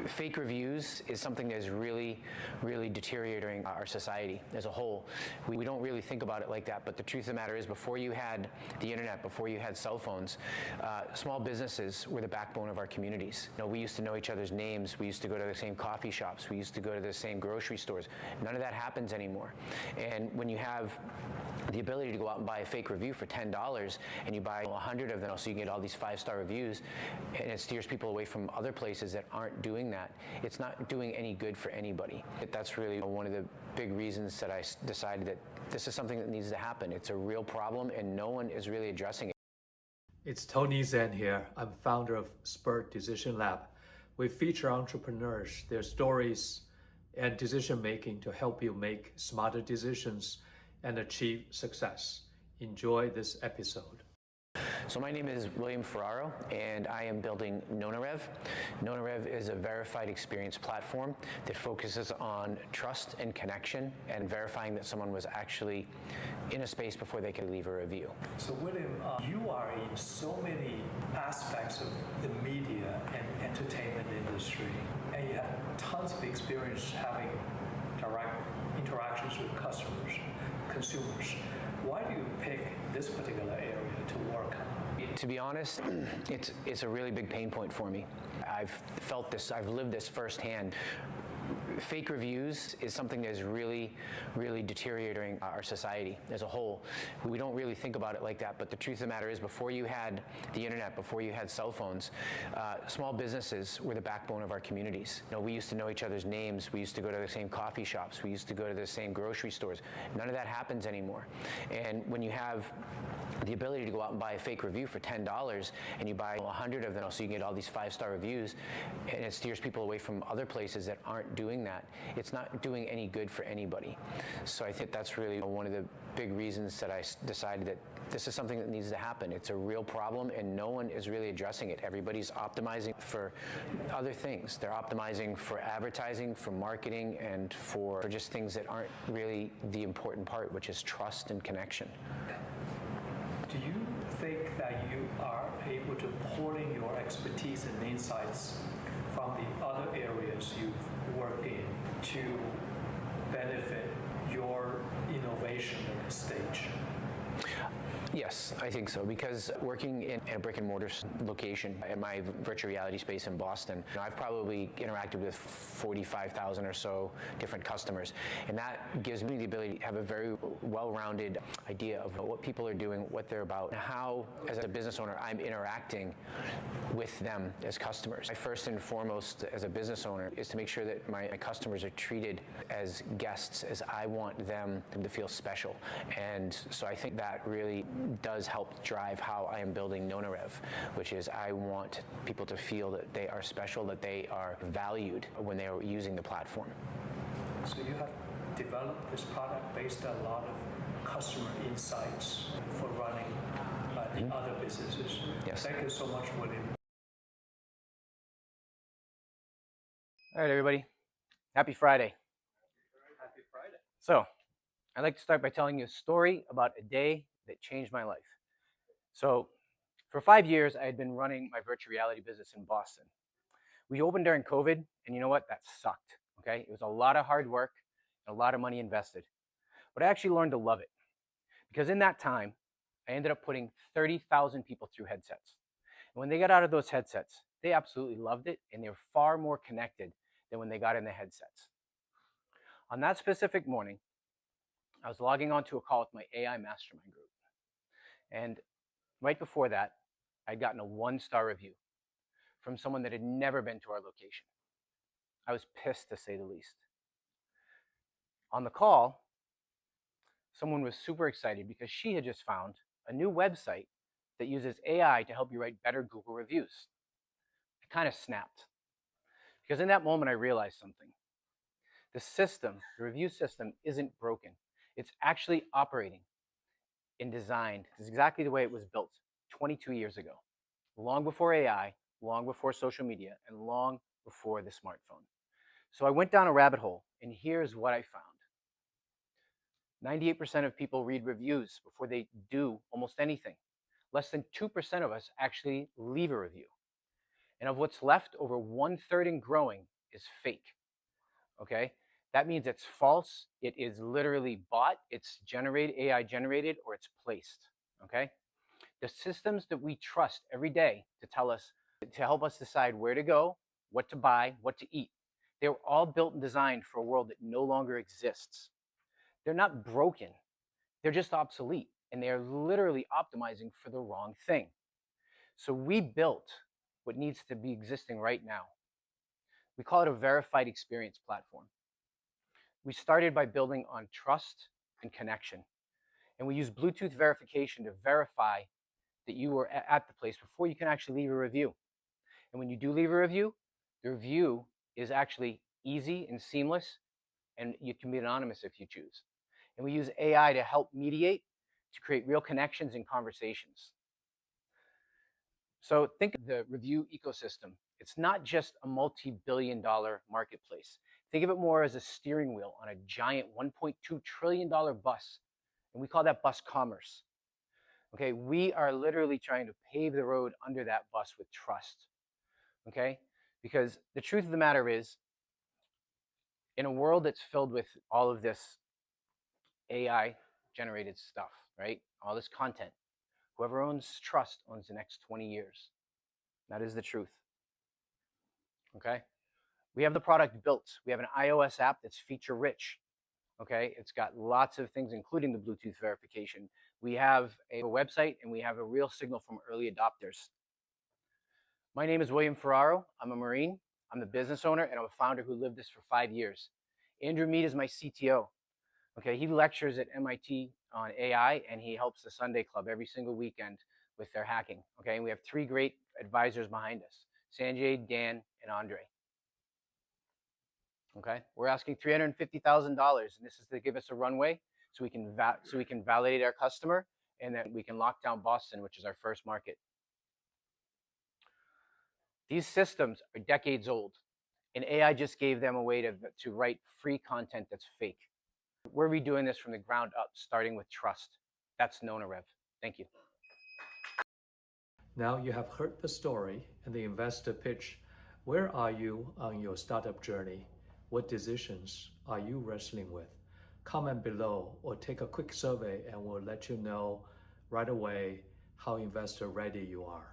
Fake reviews is something that is really deteriorating our society as a whole. We don't really think about it like that, but the truth of the matter is, before you had the internet, before you had cell phones, small businesses were the backbone of our communities. We used to know each other's names. We used to go to the same coffee shops. We used to go to the same grocery stores. None of that happens anymore. And when you have the ability to go out and buy a fake review for $10 and you buy 100 of them so you can get all these 5-star reviews, and it steers people away from other places that aren't doing that, it's not doing any good for anybody. That's really one of the big reasons that I decided that this is something that needs to happen. It's a real problem and no one is really addressing it. It's Tony Zhang here. I'm founder of Sbur Decision Lab. We feature entrepreneurs, their stories, and decision making to help you make smarter decisions and achieve success. Enjoy this episode. So my name is William Ferraro, and I am building Nonarev. Nonarev is a verified experience platform that focuses on trust and connection and verifying that someone was actually in a space before they could leave a review. So William, you are in so many aspects of the media and entertainment industry, and you have tons of experience having direct interactions with customers, consumers. Why do you pick this particular area to work on? To be honest, it's a really big pain point for me. I've felt this, I've lived this firsthand. Fake reviews is something that is really deteriorating our society as a whole. We don't really think about it like that, but the truth of the matter is, before you had the internet, before you had cell phones, small businesses were the backbone of our communities. We used to know each other's names. We used to go to the same coffee shops. We used to go to the same grocery stores. None of that happens anymore. And when you have the ability to go out and buy a fake review for $10 and you buy 100 of them so you can get all these 5-star reviews, and it steers people away from other places that aren't doing that, it's not doing any good for anybody. So I think that's really one of the big reasons that I decided that this is something that needs to happen. It's a real problem and no one is really addressing it. Everybody's optimizing for other things. They're optimizing for advertising, for marketing, and for just things that aren't really the important part, which is trust and connection. Do you think that you are able to pour in your expertise and insights from the other areas you've worked in to benefit your innovation at this stage? Yes, I think so, because working in a brick-and-mortar location in my virtual reality space in Boston, I've probably interacted with 45,000 or so different customers, and that gives me the ability to have a very well-rounded idea of what people are doing, what they're about, and how, as a business owner, I'm interacting with them as customers. My first and foremost as a business owner is to make sure that my customers are treated as guests, as I want them to feel special. And so I think that really does help drive how I am building Nonarev, which is I want people to feel that they are special, that they are valued when they are using the platform. So you have developed this product based on a lot of customer insights for running the other businesses. Yes. Thank you so much, William. All right, everybody. Happy Friday. Happy Friday. So, I'd like to start by telling you a story about a day that changed my life. So, for 5 years, I had been running my virtual reality business in Boston. We opened during COVID, and you know what? That sucked, okay? It was a lot of hard work and a lot of money invested. But I actually learned to love it, because in that time, I ended up putting 30,000 people through headsets. And when they got out of those headsets, they absolutely loved it, and they were far more connected than when they got in the headsets. On that specific morning, I was logging on to a call with my AI mastermind group. And right before that, I'd gotten a 1-star review from someone that had never been to our location. I was pissed, to say the least. On the call, someone was super excited because she had just found a new website that uses AI to help you write better Google reviews. I kind of snapped, because in that moment I realized something. The system, the review system, isn't broken. It's actually operating and designed. It's exactly the way it was built 22 years ago, long before AI, long before social media, and long before the smartphone. So I went down a rabbit hole, and here's what I found. 98% of people read reviews before they do almost anything. Less than 2% of us actually leave a review. And of what's left, over 1/3 and growing is fake. Okay? That means it's false. It is literally bought. It's generated, AI generated, or it's placed. Okay? The systems that we trust every day to help us decide where to go, what to buy, what to eat, they were all built and designed for a world that no longer exists. They're not broken. They're just obsolete, and they are literally optimizing for the wrong thing. So we built what needs to be existing right now. We call it a verified experience platform. We started by building on trust and connection. And we use Bluetooth verification to verify that you were at the place before you can actually leave a review. And when you do leave a review, the review is actually easy and seamless, and you can be anonymous if you choose. And we use AI to help mediate, to create real connections and conversations. So think of the review ecosystem. It's not just a multi-billion-dollar marketplace. Think of it more as a steering wheel on a giant $1.2 trillion bus, and we call that bus commerce. Okay, we are literally trying to pave the road under that bus with trust. Okay, because the truth of the matter is, in a world that's filled with all of this AI generated stuff, right? All this content, whoever owns trust owns the next 20 years. That is the truth. Okay, we have the product built. We have an iOS app that's feature rich. Okay, it's got lots of things, including the Bluetooth verification. We have a website, and we have a real signal from early adopters. My name is William Ferraro. I'm a Marine. I'm the business owner, and I'm a founder who lived this for 5 years. Andrew Mead is my CTO. Okay, he lectures at MIT on AI, and he helps the Sunday Club every single weekend with their hacking. Okay, and we have 3 great advisors behind us: Sanjay, Dan, and Andre. Okay, we're asking $350,000, and this is to give us a runway so we can validate our customer, and then we can lock down Boston, which is our first market. These systems are decades old, and AI just gave them a way to write free content that's fake. We're redoing this from the ground up, starting with trust. That's Nonarev. Thank you. Now you have heard the story and the investor pitch. Where are you on your startup journey? What decisions are you wrestling with? Comment below or take a quick survey, and we'll let you know right away how investor ready you are.